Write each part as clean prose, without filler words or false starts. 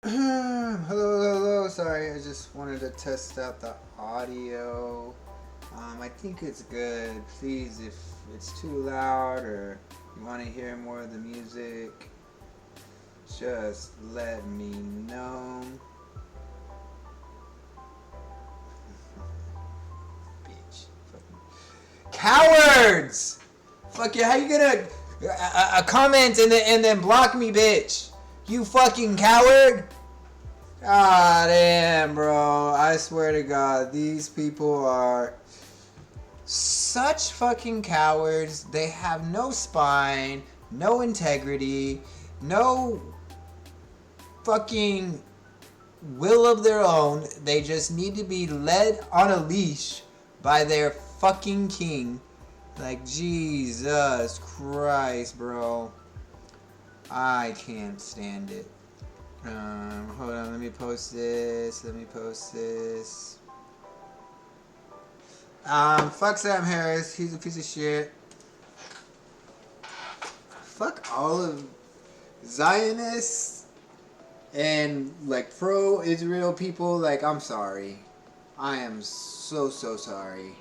Hello. Sorry, I just wanted to test out the audio. I think it's good. Please, if it's too loud or you want to hear more of the music, just let me know. Bitch. Cowards! Fuck you, how you gonna comment and then block me, bitch? You fucking coward! Ah, damn, bro. I swear to God, these people are such fucking cowards. They have no spine, no integrity, no fucking will of their own. They just need to be led on a leash by their fucking king. Like, Jesus Christ, bro. I can't stand it. Hold on, let me post this. Fuck Sam Harris. He's a piece of shit. Fuck all of Zionists and, like, pro-Israel people. Like, I'm sorry. I am so sorry.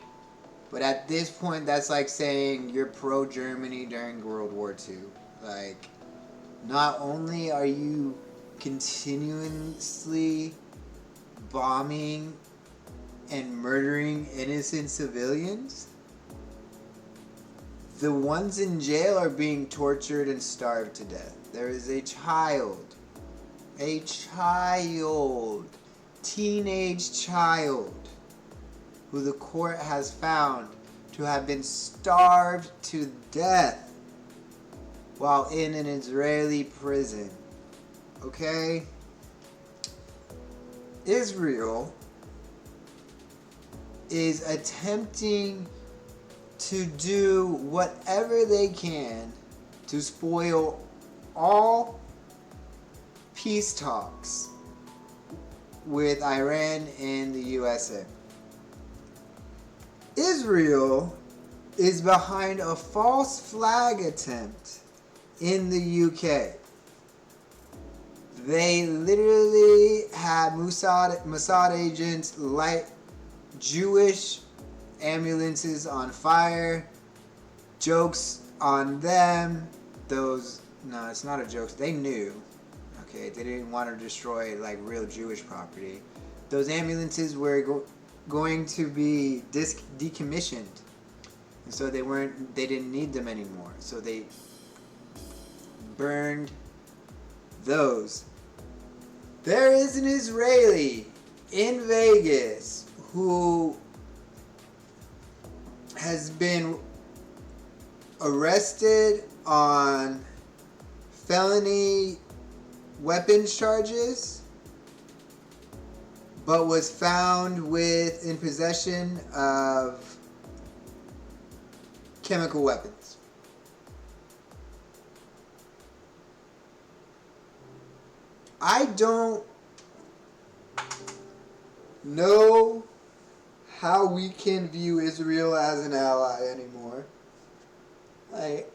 But at this point, that's like saying you're pro-Germany during World War II. Like, not only are you continuously bombing and murdering innocent civilians, the ones in jail are being tortured and starved to death. There is a teenage child, who the court has found to have been starved to death while in an Israeli prison. Okay? Israel is attempting to do whatever they can to spoil all peace talks with Iran and the USA. Israel is behind a false flag attempt in the UK. They literally had Mossad agents light Jewish ambulances on fire. Jokes on them. No, it's not a joke. They knew. Okay, they didn't want to destroy like real Jewish property. Those ambulances were going to be decommissioned, and so they didn't need them anymore. So they burned those. There is an Israeli in Vegas who has been arrested on felony weapons charges, but was found in possession of chemical weapons. I don't know how we can view Israel as an ally anymore. Like,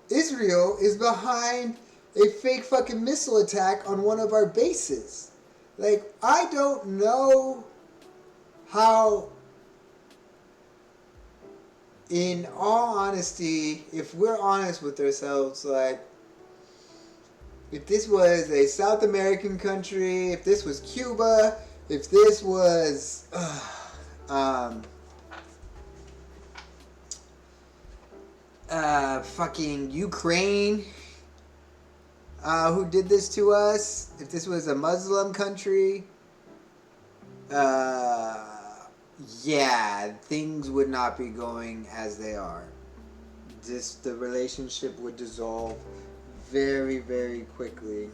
Israel is behind a fake fucking missile attack on one of our bases. Like, I don't know how, in all honesty, if we're honest with ourselves, like, if this was a South American country, if this was Cuba, if this was fucking Ukraine, who did this to us, if this was a Muslim country, yeah, things would not be going as they are. The relationship would dissolve very, very quickly.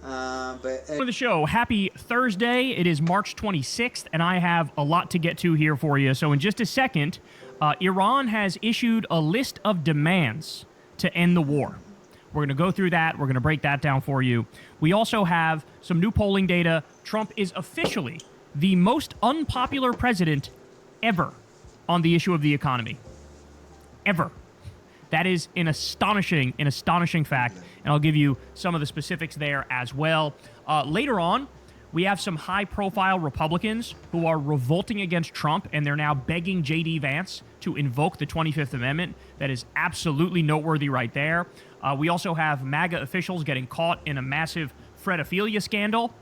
For the show, happy Thursday. It is March 26th, and I have a lot to get to here for you. So in just a second, Iran has issued a list of demands to end the war. We're going to go through that. We're going to break that down for you. We also have some new polling data. Trump is officially the most unpopular president ever on the issue of the economy. Ever. That is an astonishing fact, and I'll give you some of the specifics there as well. Later on, we have some high-profile Republicans who are revolting against Trump, and they're now begging J.D. Vance to invoke the 25th Amendment. That is absolutely noteworthy right there. We also have MAGA officials getting caught in a massive Fredophilia scandal.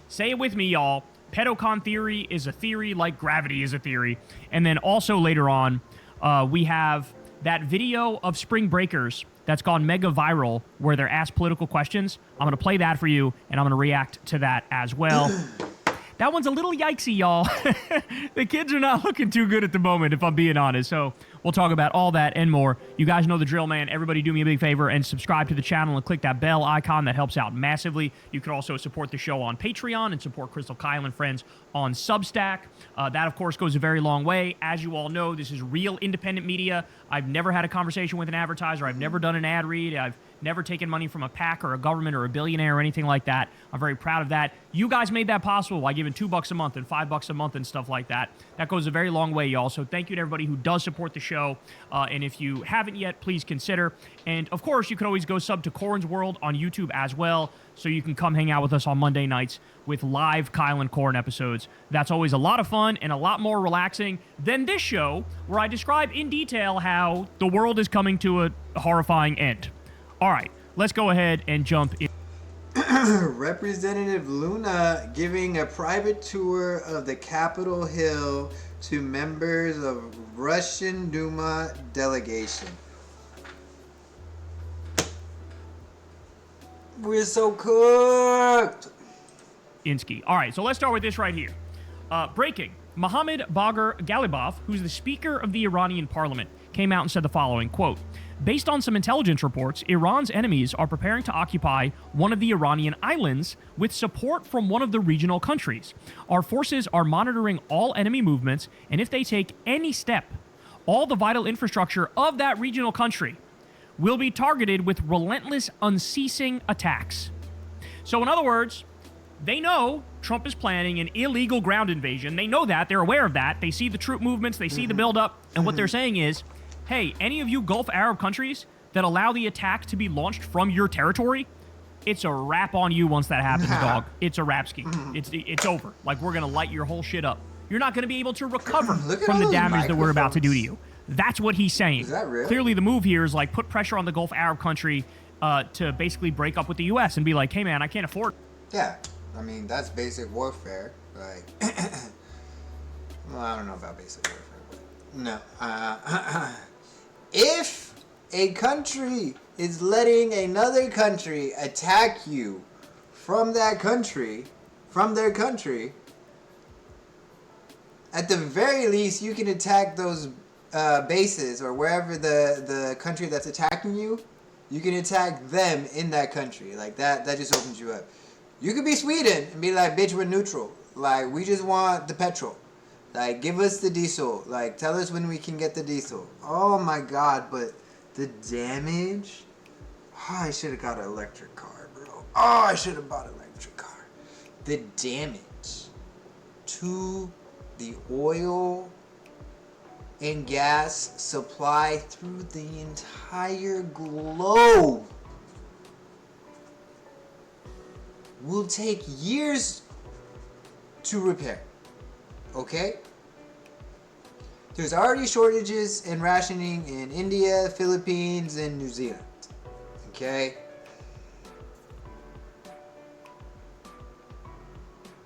Say it with me, y'all. Pedocon theory is a theory like gravity is a theory. And then also later on, we have that video of spring breakers that's gone mega viral where they're asked political questions. I'm going to play that for you, and I'm going to react to that as well. That one's a little yikesy, y'all. The kids are not looking too good at the moment, if I'm being honest. So we'll talk about all that and more. You guys know the drill, man. Everybody do me a big favor and subscribe to the channel and click that bell icon. That helps out massively. You can also support the show on Patreon and support Crystal Kyle and friends on Substack. That, of course, goes a very long way. As you all know, this is real independent media. I've never had a conversation with an advertiser. I've never done an ad read. I've never taken money from a PAC or a government or a billionaire or anything like that. I'm very proud of that. You guys made that possible by giving $2 a month and $5 a month and stuff like that. That goes a very long way, y'all. So thank you to everybody who does support the show. And if you haven't yet, please consider. And of course, you could always go sub to Corin's World on YouTube as well, so you can come hang out with us on Monday nights with live Kyle and Corin episodes. That's always a lot of fun and a lot more relaxing than this show, where I describe in detail how the world is coming to a horrifying end. All right, let's go ahead and jump in. Representative Luna giving a private tour of the Capitol Hill to members of Russian Duma delegation. We're so cooked. Insky. All right, so let's start with this right here. Breaking. Mohammad Bagher Ghalibaf, who's the Speaker of the Iranian Parliament, came out and said the following, quote, "Based on some intelligence reports, Iran's enemies are preparing to occupy one of the Iranian islands with support from one of the regional countries. Our forces are monitoring all enemy movements, and if they take any step, all the vital infrastructure of that regional country will be targeted with relentless, unceasing attacks." So in other words, they know Trump is planning an illegal ground invasion. They know that. They're aware of that. They see the troop movements. They see the buildup. And what they're saying is, hey, any of you Gulf Arab countries that allow the attack to be launched from your territory, it's a wrap on you once that happens, dog. It's a rap ski. It's over. Like, we're going to light your whole shit up. You're not going to be able to recover from the damage that we're about to do to you. That's what he's saying. Is that real? Clearly, the move here is, like, put pressure on the Gulf Arab country to basically break up with the U.S. and be like, hey, man, I can't afford. Yeah, I mean, that's basic warfare. Like, well, I don't know about basic warfare, but no. If a country is letting another country attack you from that country, from their country, at the very least, you can attack those bases or wherever the country that's attacking you, you can attack them in that country. Like, that just opens you up. You could be Sweden and be like, bitch, we're neutral. Like, we just want the petrol. Like, give us the diesel. Like, tell us when we can get the diesel. Oh my God, but the damage. Oh, I should have got an electric car, bro. Oh, I should have bought an electric car. The damage to the oil and gas supply through the entire globe will take years to repair. Okay? There's already shortages and rationing in India, Philippines, and New Zealand. Okay?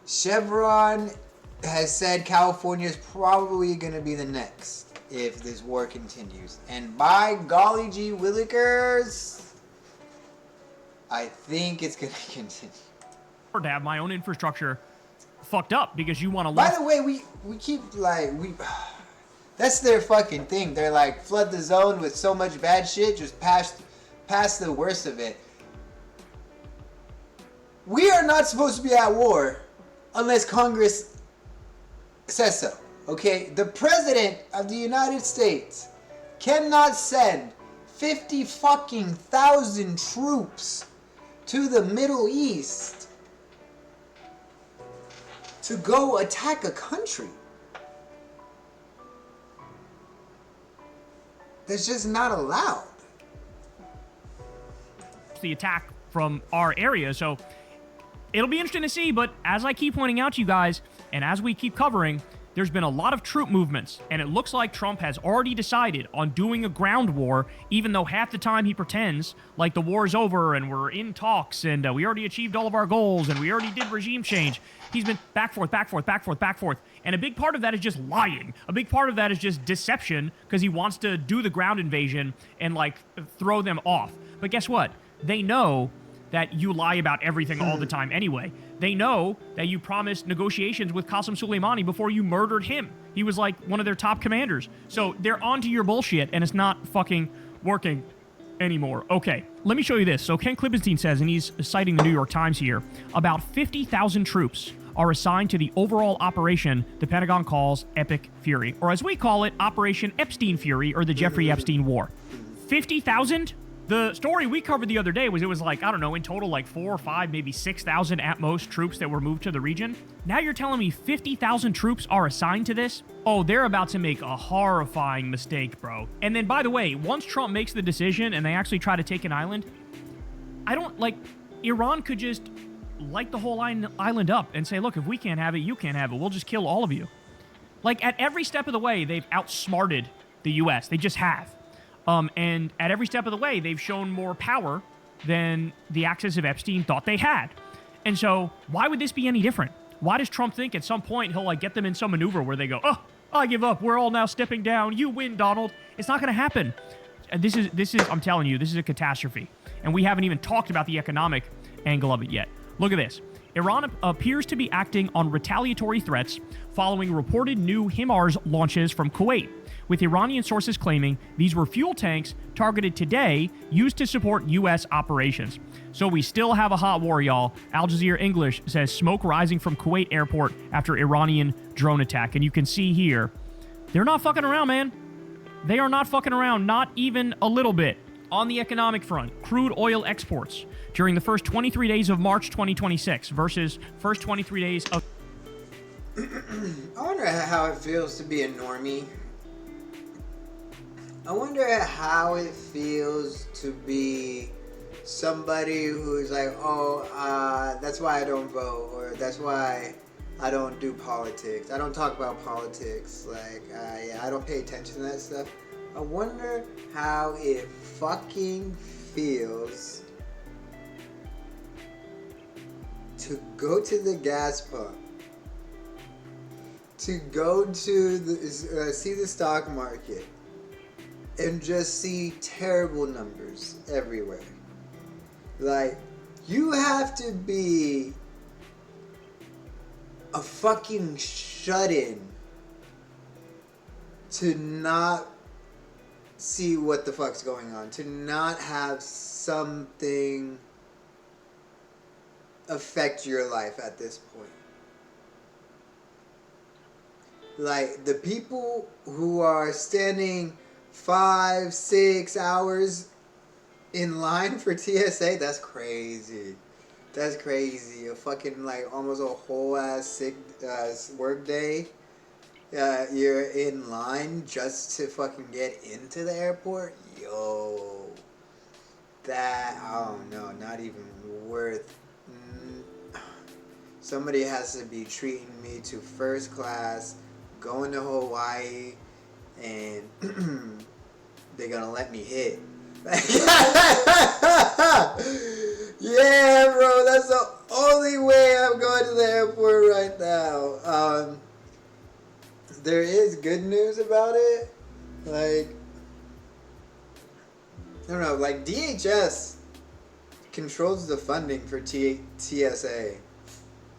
Chevron has said California is probably going to be the next if this war continues. And by golly gee willikers, I think it's going to continue. To have my own infrastructure fucked up because you want to. By the way, we keep like that's their fucking thing. They're like, flood the zone with so much bad shit, just past the worst of it. We are not supposed to be at war unless Congress says so. Okay, the President of the United States cannot send 50 fucking thousand troops to the Middle East to go attack a country. That's just not allowed. The attack from our area. So it'll be interesting to see, but as I keep pointing out to you guys, and as we keep covering, there's been a lot of troop movements, and it looks like Trump has already decided on doing a ground war, even though half the time he pretends like the war's over and we're in talks and we already achieved all of our goals and we already did regime change. He's been back, forth, back, forth, back, forth, back, forth. And a big part of that is just lying. A big part of that is just deception because he wants to do the ground invasion and, like, throw them off. But guess what? They know that you lie about everything all the time anyway. They know that you promised negotiations with Qasem Soleimani before you murdered him. He was like one of their top commanders. So they're onto your bullshit, and it's not fucking working anymore. Okay, let me show you this. So Ken Klippenstein says, and he's citing the New York Times here, about 50,000 troops are assigned to the overall operation the Pentagon calls Epic Fury, or as we call it, Operation Epstein Fury, or the Jeffrey Epstein War. 50,000? The story we covered the other day was it was like, I don't know, in total like 4 or 5, maybe 6,000 at most troops that were moved to the region. Now you're telling me 50,000 troops are assigned to this? Oh, they're about to make a horrifying mistake, bro. And then, by the way, once Trump makes the decision and they actually try to take an island, I don't, like, Iran could just light the whole island up and say, look, if we can't have it, you can't have it. We'll just kill all of you. Like, at every step of the way, they've outsmarted the U.S. They just have. And at every step of the way, they've shown more power than the axis of Epstein thought they had. And so, why would this be any different? Why does Trump think at some point he'll, like, get them in some maneuver where they go, oh, I give up. We're all now stepping down. You win, Donald. It's not going to happen. This is, I'm telling you, this is a catastrophe. And we haven't even talked about the economic angle of it yet. Look at this. Iran appears to be acting on retaliatory threats following reported new HIMARS launches from Kuwait, with Iranian sources claiming these were fuel tanks targeted today used to support U.S. operations. So we still have a hot war, y'all. Al Jazeera English says smoke rising from Kuwait airport after Iranian drone attack. And you can see here, they're not fucking around, man. They are not fucking around, not even a little bit. On the economic front, crude oil exports during the first 23 days of March 2026 versus first 23 days of... I wonder how it feels to be a normie. I wonder how it feels to be somebody who's like, oh, that's why I don't vote, or that's why I don't do politics. I don't talk about politics. Like, I don't pay attention to that stuff. I wonder how it fucking feels to go to the gas pump, to go to the see the stock market, and just see terrible numbers everywhere. Like, you have to be a fucking shut-in to not see what the fuck's going on, to not have something affect your life at this point. Like, the people who are standing 5-6 hours in line for TSA, that's crazy. That's crazy. A fucking, like, almost a whole ass sick work day. You're in line just to fucking get into the airport. Yo, that, oh no, not even worth. Somebody has to be treating me to first class, going to Hawaii, and they're gonna let me hit. Yeah, bro, that's the only way I'm going to the airport right now. There is good news about it. Like, I don't know, like DHS controls the funding for TSA.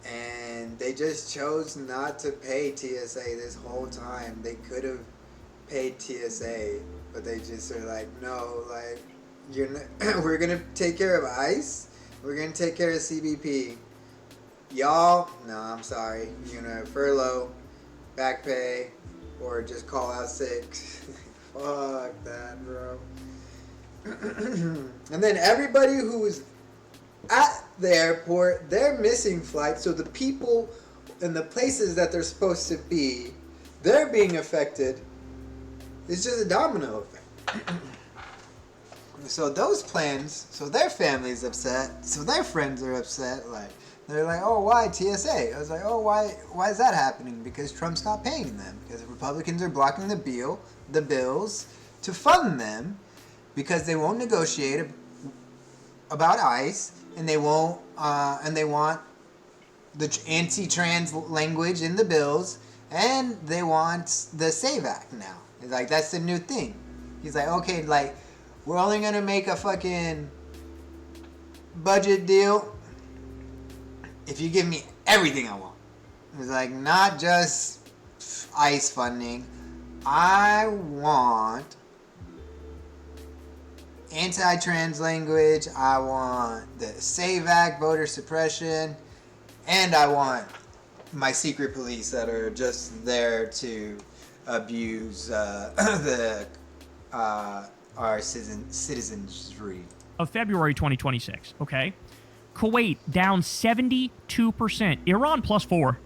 And they just chose not to pay TSA this whole time. They could have paid TSA, but they just are like, no, like, you're not, we're gonna take care of ICE. We're gonna take care of CBP. Y'all, no, I'm sorry. You're gonna furlough, back pay, or just call out sick. Fuck that, bro. And then everybody who's at the airport, they're missing flights, so the people in the places that they're supposed to be, they're being affected. It's just a domino effect. So those plans, so their family's upset, so their friends are upset. Like they're like, oh, why TSA? I was like, oh, why is that happening? Because Trump's not paying them. Because the Republicans are blocking the bills to fund them, because they won't negotiate about ICE, and they won't, and they want the anti-trans language in the bills, and they want the SAVE Act now. It's like, that's the new thing. He's like, okay, like, we're only gonna make a fucking budget deal if you give me everything I want. It's like, not just ICE funding. I want anti-trans language. I want the SAVE Act, voter suppression, and I want my secret police that are just there to abuse our citizenry. Of February 2026, okay? Kuwait down 72%. Iran plus 4.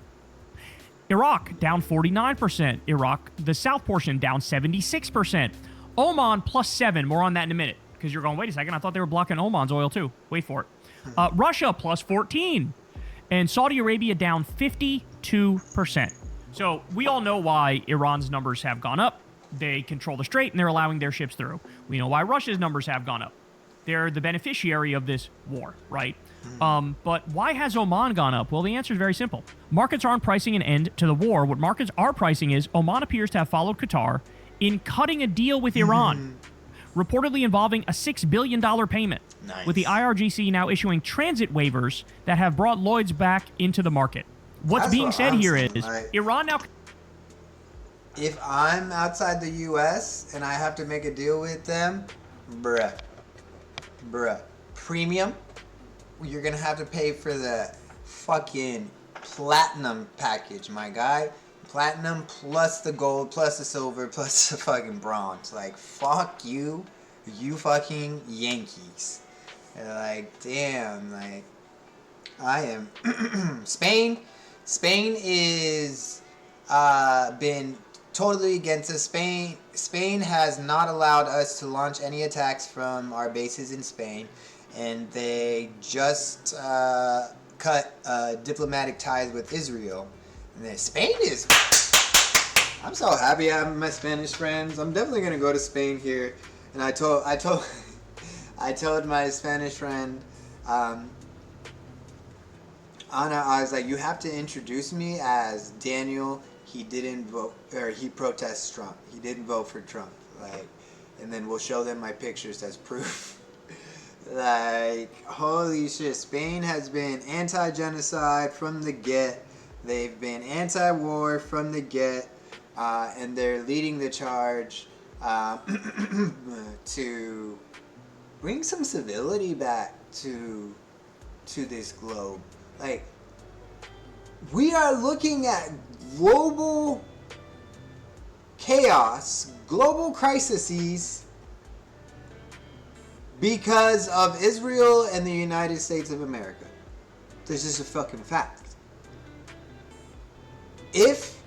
Iraq down 49%. Iraq, the south portion, down 76%. Oman plus 7. More on that in a minute. Because you're going, wait a second, I thought they were blocking Oman's oil too. Wait for it. Russia plus 14. And Saudi Arabia down 52%. So we all know why Iran's numbers have gone up. They control the strait and they're allowing their ships through. We know why Russia's numbers have gone up. They're the beneficiary of this war, right? But why has Oman gone up? Well, the answer is very simple. Markets aren't pricing an end to the war. What markets are pricing is Oman appears to have followed Qatar in cutting a deal with Iran, reportedly involving a $6 billion payment, with the IRGC now issuing transit waivers that have brought Lloyd's back into the market. What's That's being what said I'm here saying, is like, Iran now... if I'm outside the U.S. and I have to make a deal with them, bruh, premium, you're gonna have to pay for the fucking platinum package, my guy. Platinum plus the gold plus the silver plus the fucking bronze. Like, fuck you, you fucking Yankees. And like, damn, like, I am Spain is been totally against us. Spain has not allowed us to launch any attacks from our bases in Spain, and they just cut diplomatic ties with Israel. And then Spain is... I'm so happy I have my Spanish friends. I'm definitely gonna go to Spain here. And I told my Spanish friend, Anna, I was like, you have to introduce me as Daniel. He didn't vote, or he protests Trump. He didn't vote for Trump. Like, and then we'll show them my pictures as proof. Like, holy shit, Spain has been anti-genocide from the get. They've been anti-war from the get, and they're leading the charge to bring some civility back to this globe. Like, we are looking at global chaos, global crises, because of Israel and the United States of America. This is a fucking fact. If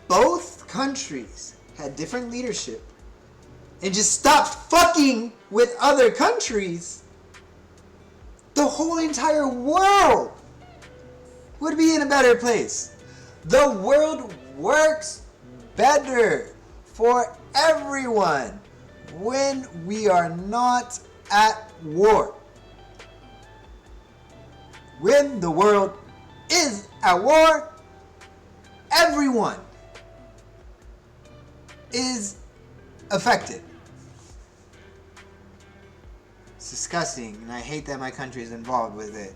both countries had different leadership and just stopped fucking with other countries, the whole entire world would be in a better place. The world works better for everyone when we are not at war. When the world is at war, everyone is affected. It's disgusting, and I hate that my country is involved with it.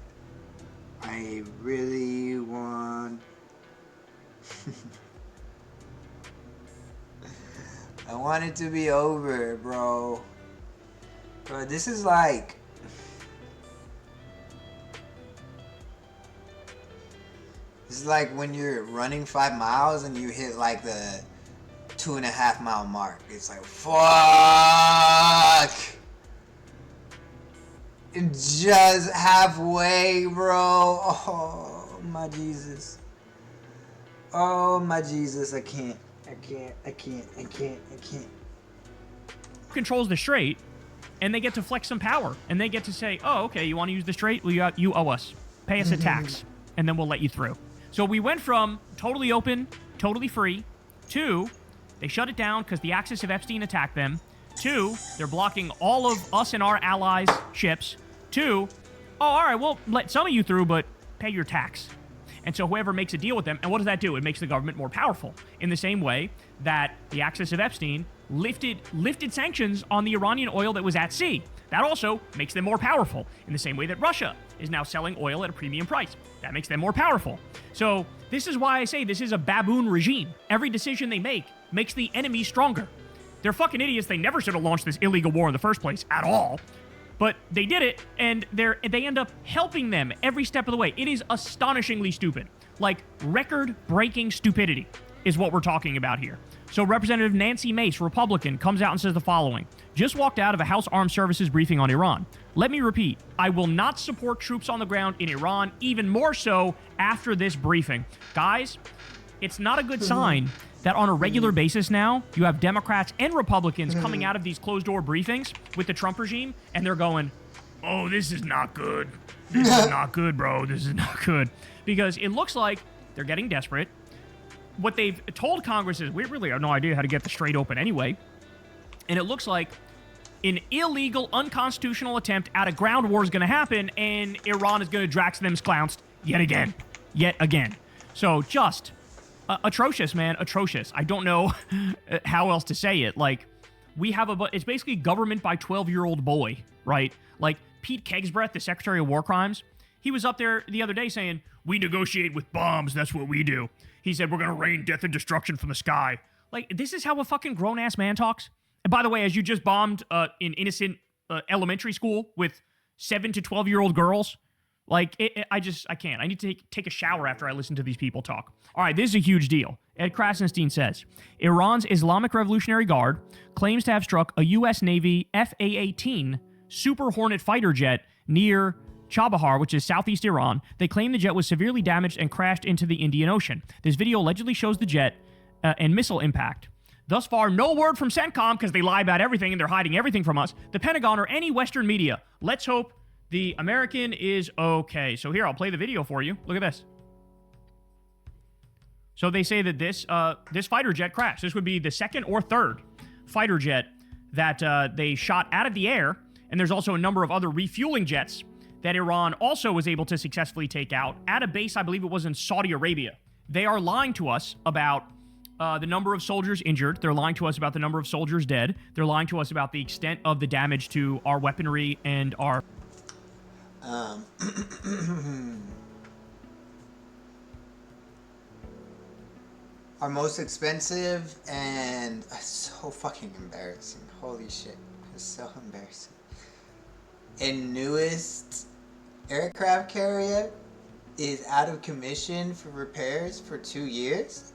I really want... I want it to be over, bro. Bro, this is like... This is like when you're running 5 miles and you hit like the 2.5 mile mark. It's like, fuck! Just halfway, bro. Oh, my Jesus. Oh, my Jesus. I can't. controls the strait, and they get to flex some power, and they get to say, oh, okay, you want to use the strait? Well, you owe us. Pay us a tax, and then we'll let you through. So we went from totally open, totally free, to they shut it down because the Axis of Epstein attacked them, to they're blocking all of us and our allies' ships, to, oh, all right, we'll let some of you through, but pay your tax. And so whoever makes a deal with them, and what does that do? It makes the government more powerful in the same way that the Axis of Epstein lifted sanctions on the Iranian oil that was at sea. That also makes them more powerful in the same way that Russia is now selling oil at a premium price. That makes them more powerful. So this is why I say this is a baboon regime. Every decision they make makes the enemy stronger. They're fucking idiots. They never should have launched this illegal war in the first place at all. But they did it, and they end up helping them every step of the way. It is astonishingly stupid. Like, record-breaking stupidity is what we're talking about here. So Representative Nancy Mace, Republican, comes out and says the following. Just walked out of a House Armed Services briefing on Iran. Let me repeat, I will not support troops on the ground in Iran, even more so after this briefing. Guys, it's not a good sign that on a regular basis now, you have Democrats and Republicans coming out of these closed-door briefings with the Trump regime, and they're going, oh, this is not good. This is not good, bro. This is not good. Because it looks like they're getting desperate. What they've told Congress is, we really have no idea how to get the strait open anyway. And it looks like an illegal, unconstitutional attempt at a ground war is going to happen, and Iran is going to drax them clounced yet again. Yet again. So just atrocious, man. Atrocious. I don't know how else to say it. Like, we have it's basically government by 12-year-old boy, right? Like, Pete Kegsbreth, the Secretary of War Crimes, he was up there the other day saying, we negotiate with bombs, that's what we do. He said, we're going to rain death and destruction from the sky. Like, this is how a fucking grown-ass man talks? And by the way, as you just bombed an innocent elementary school with 7 to 12-year-old girls, like, I can't. I need to take a shower after I listen to these people talk. All right, this is a huge deal. Ed Krasenstein says, Iran's Islamic Revolutionary Guard claims to have struck a U.S. Navy FA-18 Super Hornet fighter jet near Chabahar, which is southeast Iran. They claim the jet was severely damaged and crashed into the Indian Ocean. This video allegedly shows the jet and missile impact. Thus far, no word from CENTCOM because they lie about everything and they're hiding everything from us, the Pentagon, or any Western media. Let's hope the American is okay. So here, I'll play the video for you. Look at this. So they say that this fighter jet crashed. This would be the second or third fighter jet that they shot out of the air. And there's also a number of other refueling jets that Iran also was able to successfully take out at a base, I believe it was in Saudi Arabia. They are lying to us about the number of soldiers injured. They're lying to us about the number of soldiers dead. They're lying to us about the extent of the damage to our weaponry and our... Our most expensive and so fucking embarrassing. Holy shit. It's so embarrassing. And newest aircraft carrier is out of commission for repairs for 2 years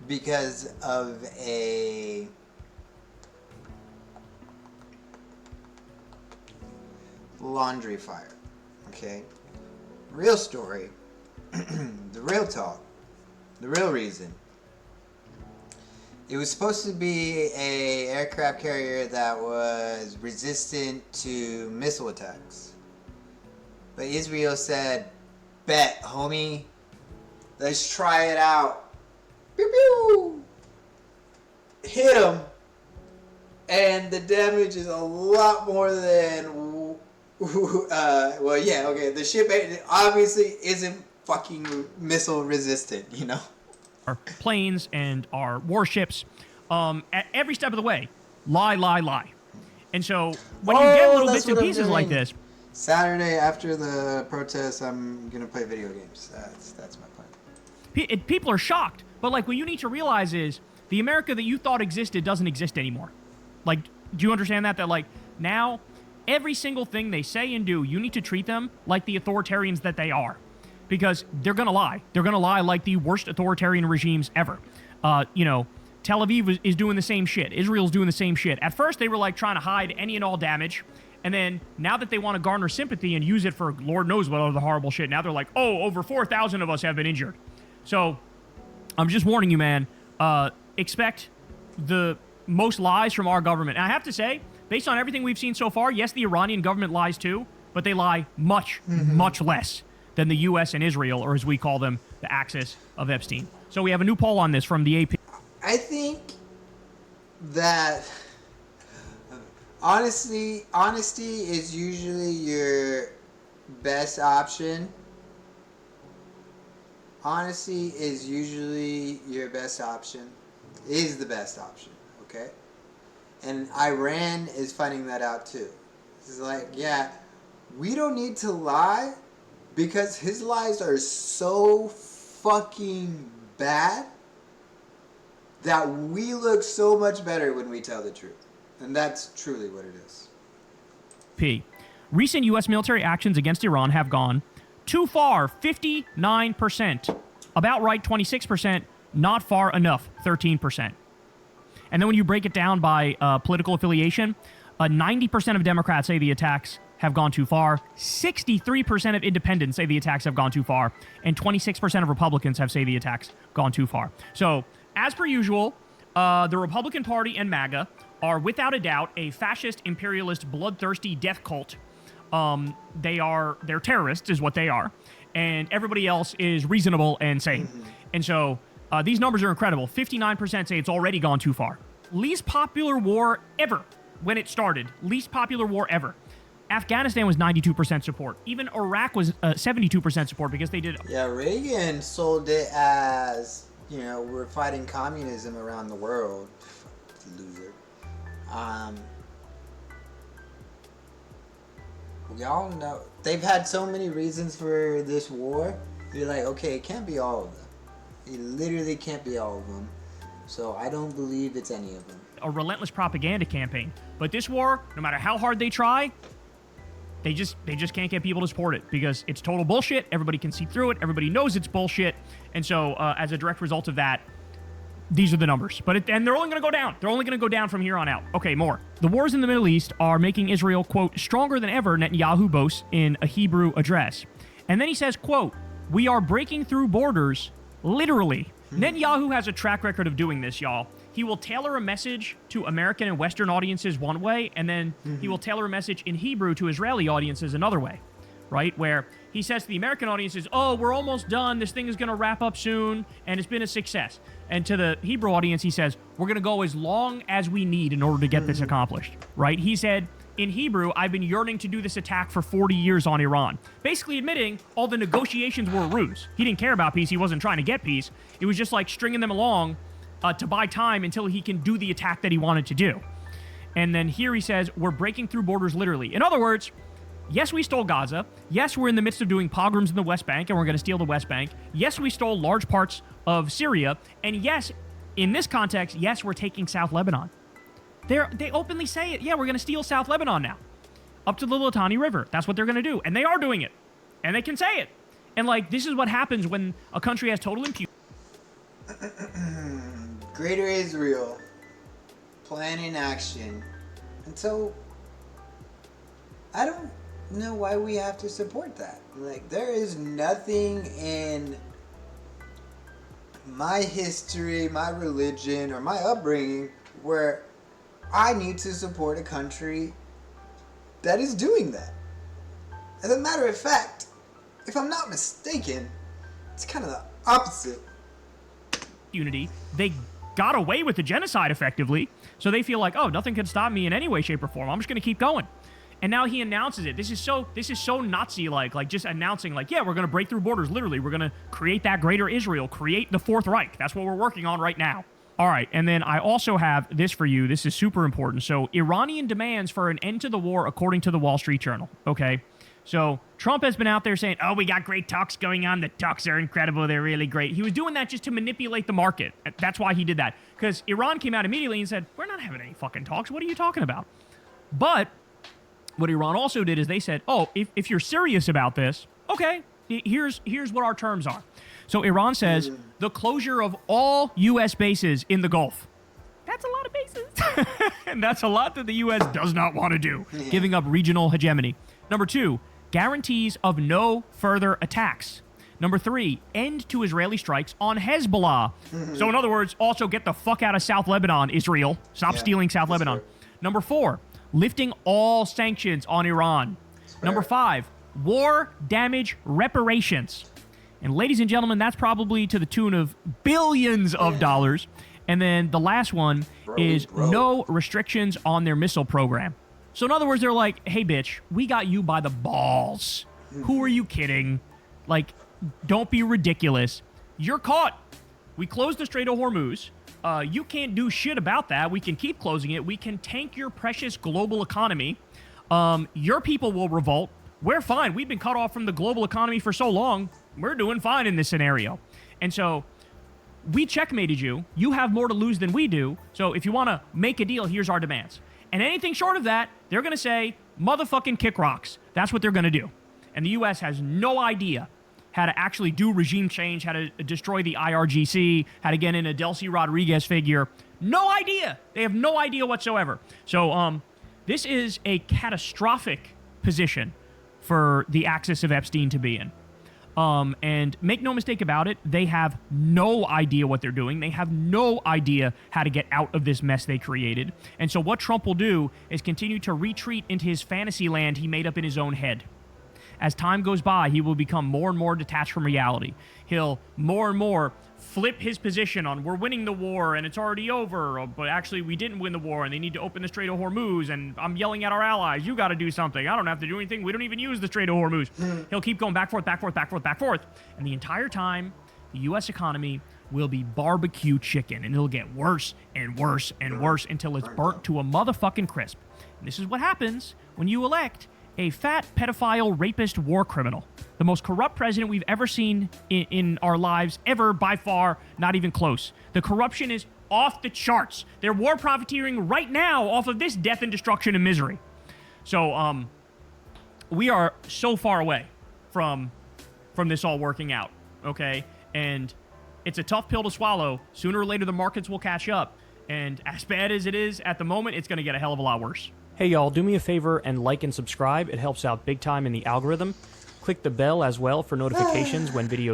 because of a laundry fire. Okay? Real story. The real talk. The real reason. It was supposed to be a aircraft carrier that was resistant to missile attacks. But Israel said, bet, homie. Let's try it out. Pew pew! Hit him. And the damage is a lot more than... well, yeah, okay. The ship obviously isn't fucking missile resistant, you know? Our planes and our warships, at every step of the way, lie. And so when you get little bits and pieces like this, Saturday after the protest, I'm gonna play video games. That's my plan. People are shocked, but like what you need to realize is the America that you thought existed doesn't exist anymore. Like, do you understand that? That like now, every single thing they say and do, you need to treat them like the authoritarians that they are. Because they're going to lie. They're going to lie like the worst authoritarian regimes ever. Tel Aviv is doing the same shit. Israel's doing the same shit. At first, they were like trying to hide any and all damage. And then now that they want to garner sympathy and use it for Lord knows what other horrible shit, now they're like, oh, over 4,000 of us have been injured. So I'm just warning you, man. Expect the most lies from our government. And I have to say, based on everything we've seen so far, yes, the Iranian government lies too, but they lie much, much less than the U.S. and Israel, or as we call them, the axis of Epstein. So we have a new poll on this from the AP. I think that honesty is usually your best option. Honesty is usually your best option. Is the best option, okay? And Iran is finding that out too. It's like, yeah, we don't need to lie because his lies are so fucking bad that we look so much better when we tell the truth. And that's truly what it is. Recent U.S. military actions against Iran have gone too far, 59%. About right, 26%. Not far enough, 13%. And then when you break it down by political affiliation, 90% of Democrats say the attacks have gone too far. 63% of independents say the attacks have gone too far. And 26% of Republicans have say the attacks gone too far. So, as per usual, the Republican Party and MAGA are without a doubt a fascist, imperialist, bloodthirsty death cult. They're terrorists is what they are. And everybody else is reasonable and sane. And so these numbers are incredible. 59% say it's already gone too far. Least popular war ever when it started. Least popular war ever. Afghanistan was 92% support. Even Iraq was 72% support because they did. Yeah, Reagan sold it as, we're fighting communism around the world. Loser. We all know they've had so many reasons for this war. You're like, okay, it can't be all of them. It literally can't be all of them. So I don't believe it's any of them. A relentless propaganda campaign. But this war, no matter how hard they try, they just can't get people to support it because it's total bullshit. Everybody can see through it. Everybody knows it's bullshit. And so as a direct result of that, these are the numbers. And they're only going to go down. They're only going to go down from here on out. Okay, more. The wars in the Middle East are making Israel, quote, stronger than ever, Netanyahu boasts in a Hebrew address. And then he says, quote, we are breaking through borders, literally. Netanyahu has a track record of doing this, y'all. He will tailor a message to American and Western audiences one way, and then he will tailor a message in Hebrew to Israeli audiences another way, right? Where he says to the American audiences, oh, we're almost done. This thing is going to wrap up soon, and it's been a success. And to the Hebrew audience, he says, we're going to go as long as we need in order to get this accomplished, right? He said, in Hebrew, I've been yearning to do this attack for 40 years on Iran. Basically admitting all the negotiations were a ruse. He didn't care about peace. He wasn't trying to get peace. It was just like stringing them along to buy time until he can do the attack that he wanted to do. And then here he says, we're breaking through borders literally. In other words, yes, we stole Gaza. Yes, we're in the midst of doing pogroms in the West Bank, and we're going to steal the West Bank. Yes, we stole large parts of Syria. And yes, in this context, yes, we're taking South Lebanon. They openly say it. Yeah, we're going to steal South Lebanon now. Up to the Litani River. That's what they're going to do. And they are doing it. And they can say it. And, this is what happens when a country has total impunity. Greater Israel. Plan in action. And so, I don't know why we have to support that. There is nothing in my history, my religion, or my upbringing where I need to support a country that is doing that. As a matter of fact, if I'm not mistaken, it's kind of the opposite. Unity, they got away with the genocide effectively, so they feel like, oh, nothing can stop me in any way, shape, or form. I'm just going to keep going. And now he announces it. This is so Nazi-like just announcing, yeah, we're going to break through borders, literally. We're going to create that greater Israel, create the Fourth Reich. That's what we're working on right now. All right, and then I also have this for you. This is super important. So, Iranian demands for an end to the war according to the Wall Street Journal, okay? So, Trump has been out there saying, oh, we got great talks going on. The talks are incredible. They're really great. He was doing that just to manipulate the market. That's why he did that. Because Iran came out immediately and said, we're not having any fucking talks. What are you talking about? But what Iran also did is they said, oh, if you're serious about this, okay, here's what our terms are. So Iran says the closure of all U.S. bases in the Gulf. That's a lot of bases. And that's a lot that the U.S. does not want to do, giving up regional hegemony. Number two, guarantees of no further attacks. Number 3, end to Israeli strikes on Hezbollah. So in other words, also get the fuck out of South Lebanon, Israel. Stop stealing South Lebanon. Number 4, lifting all sanctions on Iran. Number 5, war damage reparations. And ladies and gentlemen, that's probably to the tune of billions of dollars. And then the last one is no restrictions on their missile program. So in other words, they're like, hey, bitch, we got you by the balls. Who are you kidding? Like, don't be ridiculous. You're caught. We closed the Strait of Hormuz. You can't do shit about that. We can keep closing it. We can tank your precious global economy. Your people will revolt. We're fine. We've been cut off from the global economy for so long. We're doing fine in this scenario. And so we checkmated you. You have more to lose than we do. So if you want to make a deal, here's our demands. And anything short of that, they're going to say, motherfucking kick rocks. That's what they're going to do. And the U.S. has no idea how to actually do regime change, how to destroy the IRGC, how to get in a Delcy Rodriguez figure. No idea. They have no idea whatsoever. So this is a catastrophic position for the axis of Epstein to be in. And make no mistake about it, they have no idea what they're doing. They have no idea how to get out of this mess they created. And so what Trump will do is continue to retreat into his fantasy land he made up in his own head. As time goes by, he will become more and more detached from reality. He'll more and more flip his position on we're winning the war and it's already over, but actually we didn't win the war and they need to open the Strait of Hormuz and I'm yelling at our allies, you got to do something. I don't have to do anything. We don't even use the Strait of Hormuz. He'll keep going back, forth, back, forth, back, forth, back, forth. And the entire time, the U.S. economy will be barbecue chicken and it'll get worse and worse and worse until it's burnt to a motherfucking crisp. And this is what happens when you elect a fat, pedophile, rapist, war criminal. The most corrupt president we've ever seen in our lives, ever, by far, not even close. The corruption is off the charts. They're war profiteering right now off of this death and destruction and misery. So, we are so far away from this all working out, okay? And it's a tough pill to swallow. Sooner or later, the markets will catch up. And as bad as it is at the moment, it's going to get a hell of a lot worse. Hey y'all, do me a favor and like and subscribe. It helps out big time in the algorithm. Click the bell as well for notifications when videos